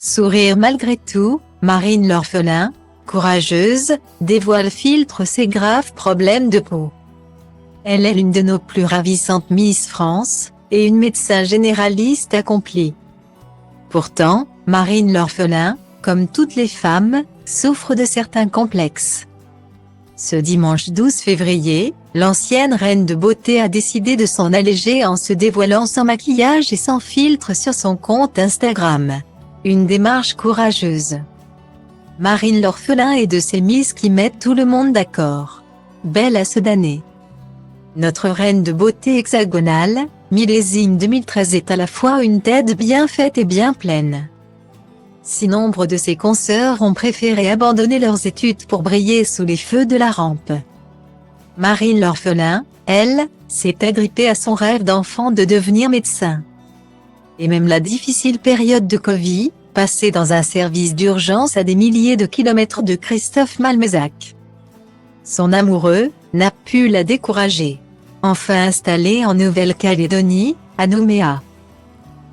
Sourire malgré tout, Marine l'orphelin, courageuse, filtre ses graves problèmes de peau. Elle est l'une de nos plus ravissantes Miss France, et une médecin généraliste accomplie. Pourtant, Marine l'orphelin, comme toutes les femmes, souffre de certains complexes. Ce dimanche 12 février, l'ancienne reine de beauté a décidé de s'en alléger en se dévoilant sans maquillage et sans filtre sur son compte Instagram. Une démarche courageuse. Marine l'orphelin est de ces Miss qui mettent tout le monde d'accord. Belle à se damner. Notre reine de beauté hexagonale, millésime 2013 est à la fois une tête bien faite et bien pleine. Si nombre de ses consoeurs ont préféré abandonner leurs études pour briller sous les feux de la rampe. Marine l'orphelin, elle, s'est agrippée à son rêve d'enfant de devenir médecin. Et même la difficile période de Covid, passée dans un service d'urgence à des milliers de kilomètres de Christophe Malmezac. Son amoureux, n'a pu la décourager. Enfin installée en Nouvelle-Calédonie, à Nouméa.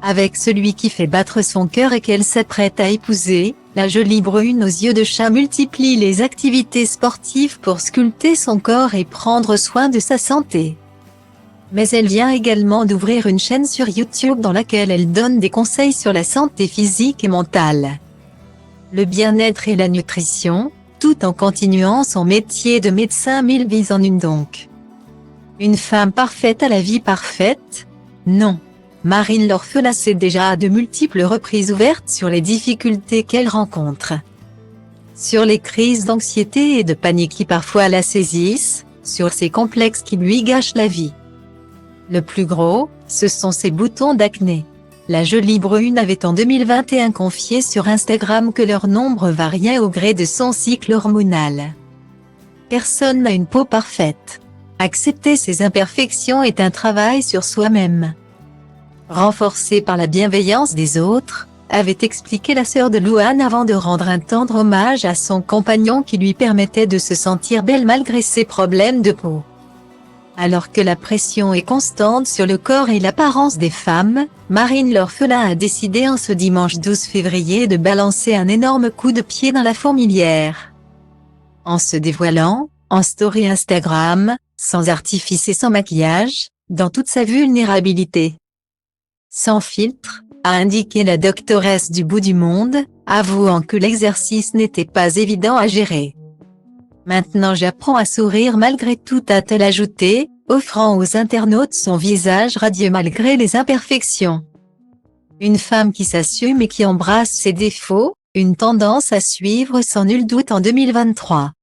Avec celui qui fait battre son cœur et qu'elle s'apprête à épouser, la jolie brune aux yeux de chat multiplie les activités sportives pour sculpter son corps et prendre soin de sa santé. Mais elle vient également d'ouvrir une chaîne sur YouTube dans laquelle elle donne des conseils sur la santé physique et mentale, le bien-être et la nutrition, tout en continuant son métier de médecin 1000 vies en une donc. Une femme parfaite à la vie parfaite? Non. Marine l'orphelin s'est déjà à de multiples reprises ouverte sur les difficultés qu'elle rencontre. Sur les crises d'anxiété et de panique qui parfois la saisissent, sur ces complexes qui lui gâchent la vie. Le plus gros, ce sont ses boutons d'acné. La jolie brune avait en 2021 confié sur Instagram que leur nombre variait au gré de son cycle hormonal. Personne n'a une peau parfaite. Accepter ses imperfections est un travail sur soi-même. Renforcé par la bienveillance des autres, avait expliqué la sœur de Louane avant de rendre un tendre hommage à son compagnon qui lui permettait de se sentir belle malgré ses problèmes de peau. Alors que la pression est constante sur le corps et l'apparence des femmes, Marine l'orphelin a décidé en ce dimanche 12 février de balancer un énorme coup de pied dans la fourmilière. En se dévoilant, en story Instagram, sans artifice et sans maquillage, dans toute sa vulnérabilité. Sans filtre, a indiqué la doctoresse du bout du monde, avouant que l'exercice n'était pas évident à gérer. Maintenant j'apprends à sourire malgré tout, a-t-elle ajouté, offrant aux internautes son visage radieux malgré les imperfections. Une femme qui s'assume et qui embrasse ses défauts, une tendance à suivre sans nul doute en 2023.